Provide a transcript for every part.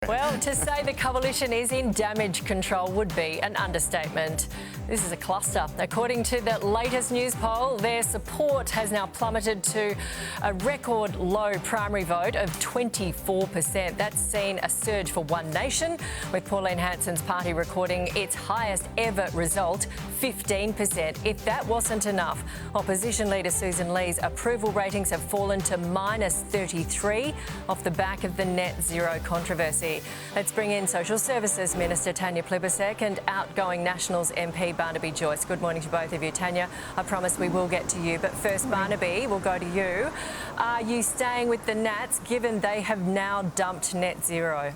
Well, to say the coalition is in damage control would be an understatement. This is a cluster. According to the latest news poll, their support has now plummeted to a record low primary vote of 24%. That's seen a surge for One Nation, with Pauline Hanson's party recording its highest ever result, 15%. If that wasn't enough, opposition leader Susan Lee's approval ratings have fallen to -33 off the back of the net zero controversy. Let's bring in Social Services Minister Tanya Plibersek and outgoing Nationals MP Barnaby Joyce. Good morning to both of you. Tanya, I promise we will get to you, but first, Barnaby, we'll go to you. Are you staying with the Nats given they have now dumped net zero?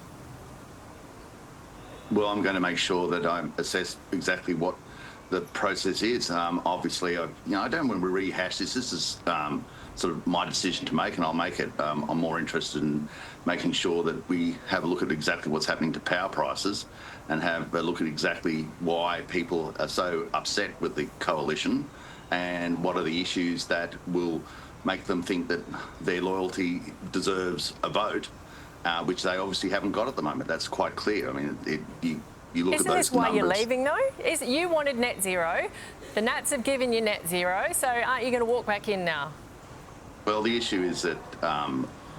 Well, I'm going to make sure that I assess exactly what the process is. Obviously, I don't want to rehash this. This is sort of my decision to make, and I'll make it. I'm more interested in making sure that we have a look at exactly what's happening to power prices and have a look at exactly why people are so upset with the coalition and what are the issues that will make them think that their loyalty deserves a vote, which they obviously haven't got at the moment. That's quite clear. I mean, you look at those numbers. Isn't this why you're leaving, though? You wanted net zero. The Nats have given you net zero, so aren't you going to walk back in now? Well, the issue is that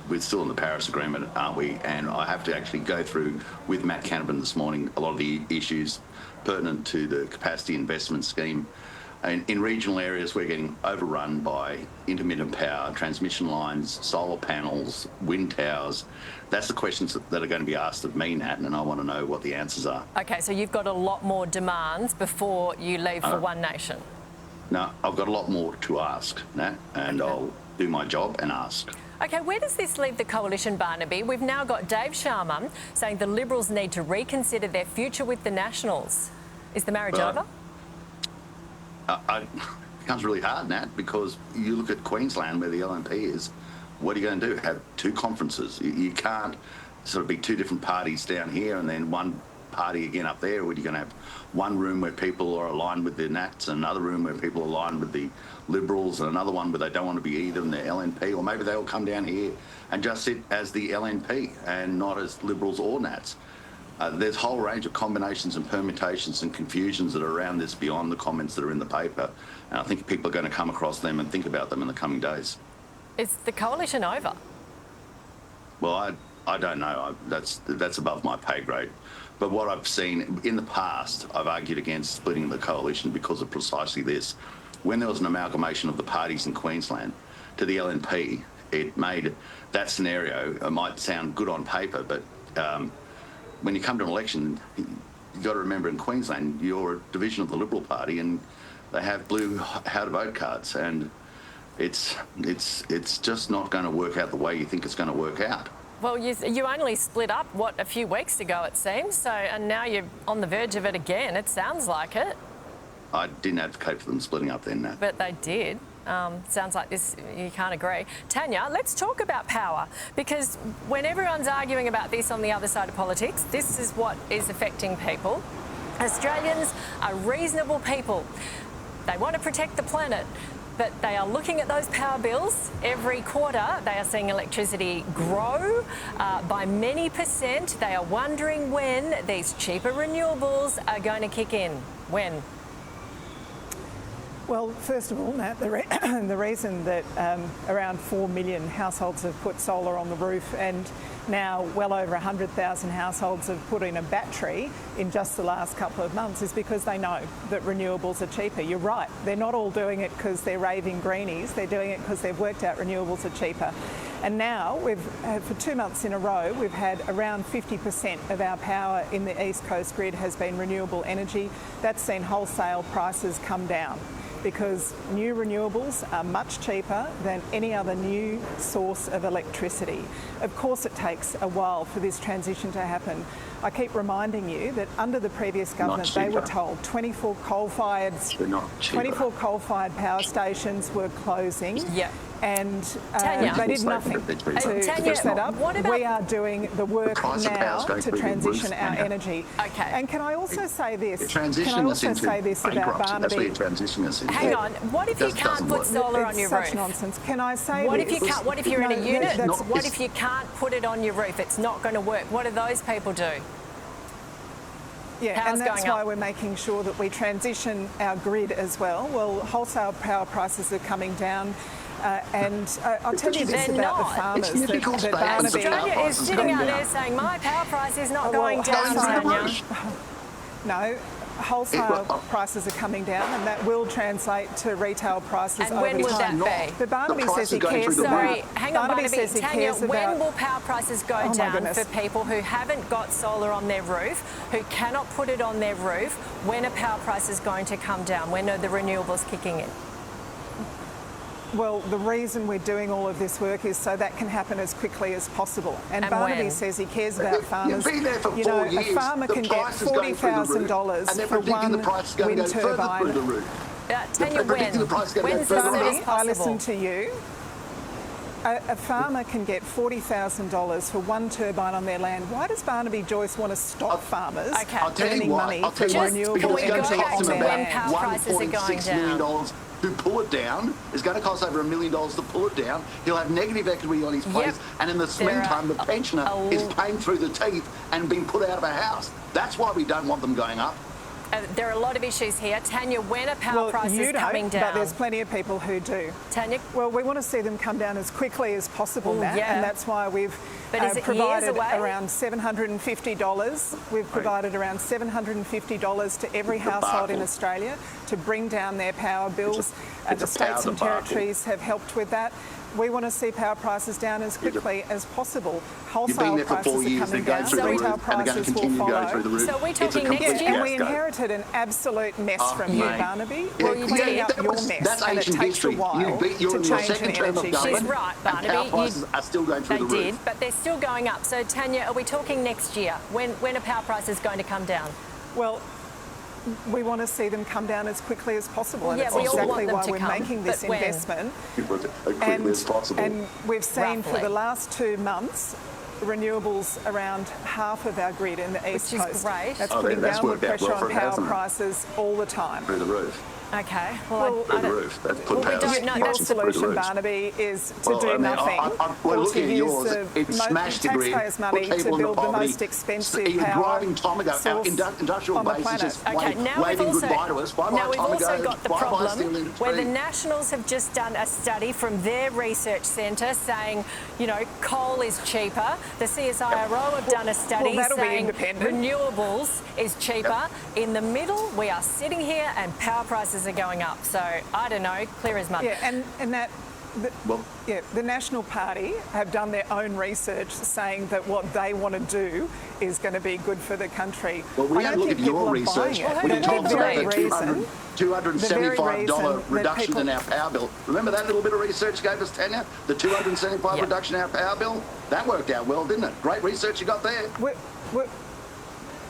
we're still in the Paris Agreement, aren't we? And I have to actually go through with Matt Canavan this morning a lot of the issues pertinent to the capacity investment scheme. And in regional areas, we're getting overrun by intermittent power, transmission lines, solar panels, wind towers. That's the questions that are going to be asked of me, Nat, and I want to know what the answers are. OK, so you've got a lot more demands before you leave for One Nation. No, I've got a lot more to ask, Nat, and I'll do my job and ask. OK, where does this leave the coalition, Barnaby? We've now got Dave Sharma saying the Liberals need to reconsider their future with the Nationals. Is the marriage over? It becomes really hard, Nat, because you look at Queensland where the LNP is. What are you going to do? Have two conferences? You can't sort of be two different parties down here and then one party again up there. Or are you going to have one room where people are aligned with the Nats and another room where people are aligned with the Liberals and another one where they don't want to be either in the LNP? Or maybe they'll come down here and just sit as the LNP and not as Liberals or Nats. There's a whole range of combinations and permutations and confusions that are around this beyond the comments that are in the paper. And I think people are going to come across them and think about them in the coming days. Is the coalition over? Well, I don't know. That's above my pay grade. But what I've seen in the past, I've argued against splitting the coalition because of precisely this. When there was an amalgamation of the parties in Queensland to the LNP, it made that scenario, it might sound good on paper, but when you come to an election, you've got to remember in Queensland, you're a division of the Liberal Party and they have blue how to vote cards. And it's just not going to work out the way you think it's going to work out. Well, you only split up, a few weeks ago, it seems. So, and now you're on the verge of it again. It sounds like it. I didn't advocate for them splitting up then, Nat. But they did. Sounds like this, you can't agree. Tanya, let's talk about power, because when everyone's arguing about this on the other side of politics, this is what is affecting people. Australians are reasonable people. They want to protect the planet, but they are looking at those power bills every quarter. They are seeing electricity grow by many percent. They are wondering when these cheaper renewables are going to kick in. When? Well, first of all, Nat, the reason that around 4 million households have put solar on the roof and now well over 100,000 households have put in a battery in just the last couple of months is because they know that renewables are cheaper. You're right. They're not all doing it because they're raving greenies. They're doing it because they've worked out renewables are cheaper. And now, for 2 months in a row, we've had around 50% of our power in the East Coast grid has been renewable energy. That's seen wholesale prices come down, because new renewables are much cheaper than any other new source of electricity. Of course it takes a while for this transition to happen. I keep reminding you that under the previous government they were told 24 coal-fired power stations were closing. Yeah. and Tanya. they did nothing to Tanya, fix that up. what about- We are doing the work now to transition our Tanya. energy. Okay. And can I also say this? You're Can I transitioning us also into say this about bankruptcy. That's where Barnaby? you're transitioning us into. Hang on. What if you Just can't doesn't put work. solar on It's your such roof? nonsense. Can I say What this? if you can't? What if you're in a No, unit? that's- What if you can't put it on your roof? It's not going to work. What do those people do? Yeah, Power's and that's going why up. we're making sure that we transition our grid as well. Well, wholesale power prices are coming down. And I'll tell you this They're about not. the farmers. It's difficult that to balance Barnaby, the Australia is sitting going out down. there saying my power price is not well, going down, wholesale- Tanya. No, wholesale prices are coming down, and that will translate to retail prices And over when will time. that be? But Barnaby The price says he is going cares through the about. Sorry, hang on, Barnaby. says he Tanya, cares when about. will power prices go my down goodness. for people who haven't got solar on their roof, who cannot put it on their roof? When are power prices going to come down? When are the renewables kicking in? Well, the reason we're doing all of this work is so that can happen as quickly as possible. And And Barnaby when? says he cares about farmers. You've been there for you 4 know, years. a farmer The can get price is going through the roof, $40,000 and they're for predicting the one price is going to wind go further through the turbine. roof. Tanya, They're predicting the price is going to go when's as further soon up. as Barnaby, I possible? listen to you. A farmer can get $40,000 for one turbine on their land. Why does Barnaby Joyce want to stop farmers Okay. I'll tell earning you why. money I'll tell for you why. renewable Because we it's going go to energy back cost on to them their when land? power prices are going $1.6 million down? to pull it down. It's going to cost over $1 million to pull it down. He'll have negative equity on his place, Yep. and in the There meantime, the are pensioner is paying through the teeth and being put out of a house. That's why we don't want them going up. There are a lot of issues here. Tanya, when are power Well, prices you coming don't, down? but there's plenty of people who do. Tanya, Well, we want to see them come down as quickly as possible, Well, Matt, yeah. and that's why we've But is it years provided away? around $750. We've provided around $750 to every It's a household in debacle. Australia to bring down their power bills. it's The a states power and debacle. territories have helped with that. We want to see power prices down as quickly as possible. You've Wholesale been there for prices 4 are years. coming They're going down. through the Retail roof, and they're going to prices will continue to go follow. through the roof. So we're It's a talking complete next Yeah, year? and we fiasco. inherited an absolute mess Oh, from you, mate. Barnaby. Well, We're you cleaning did. up your mess, That's and it ancient takes history. a while You're to in your change second an term of energy government. She's right, And Barnaby. power prices are still going through They the roof. did, but they're still going up. So, Tanya, are we talking next year? When are power prices going to come down? Well, we want to see them come down as quickly as possible, and Yeah, it's we all want exactly them why to we're come, making this but when? investment. As quickly as possible. And we've seen for Roughly. the last 2 months renewables around half of our grid in the East Which is Coast. great. That's Oh, putting that's downward worked out pressure well for on it, power hasn't it? prices all the time. Through the roof. Okay. Well, Through the roof. That's put Well, we power don't know. Your That's through the solution, roof. Barnaby, is to Well, do I mean, nothing. we're or looking to at use yours. the It smashed the grid. taxpayers' Put money to people into build the poverty. most expensive You're power driving time ago. Our source industrial on the base is planet. just Okay, now we've waving also, goodbye to us. Bye-bye now we've time also ago. got the Bye-bye problem steel industry. where the Nationals have just done a study from their research centre saying, you know, coal is cheaper. The CSIRO have done a study that'll be saying independent. renewables is cheaper. In the middle, we are sitting here and power prices are going up. So, I don't know, clear as mud. Yeah, and that. Well, The National Party have done their own research saying that what they want to do is going to be good for the country. well, we I don't look think at your people are research. buying it. We Well, can who talk do about they the believe? $275 that reduction people- in our power bill. Remember that little bit of research gave us, Tanya? The $275 Yep. reduction in our power bill? That worked out well, didn't it? Great research you got there.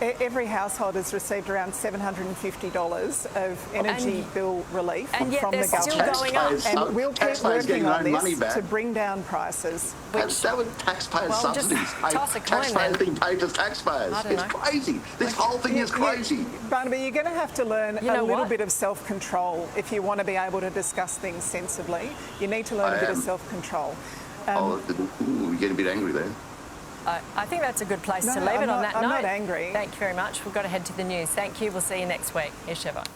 Every household has received around $750 of energy bill relief and yet from they're the still government. going up. And we'll keep Taxpayers getting working their on own money this back. to bring down prices. That was taxpayers' Well, just subsidies. toss a coin Taxpayers then. being paid as taxpayers. I don't It's know. crazy. This whole thing is crazy. Barnaby, you're going to have to learn You know a little what? bit of self-control if you want to be able to discuss things sensibly. You need to learn a bit of am. self-control. We're getting a bit angry there. I think that's a good place No, to leave I'm it on not- that I'm note. not angry. Thank you very much. We've got to head to the news. Thank you. We'll see you next week. Here's Siobhan.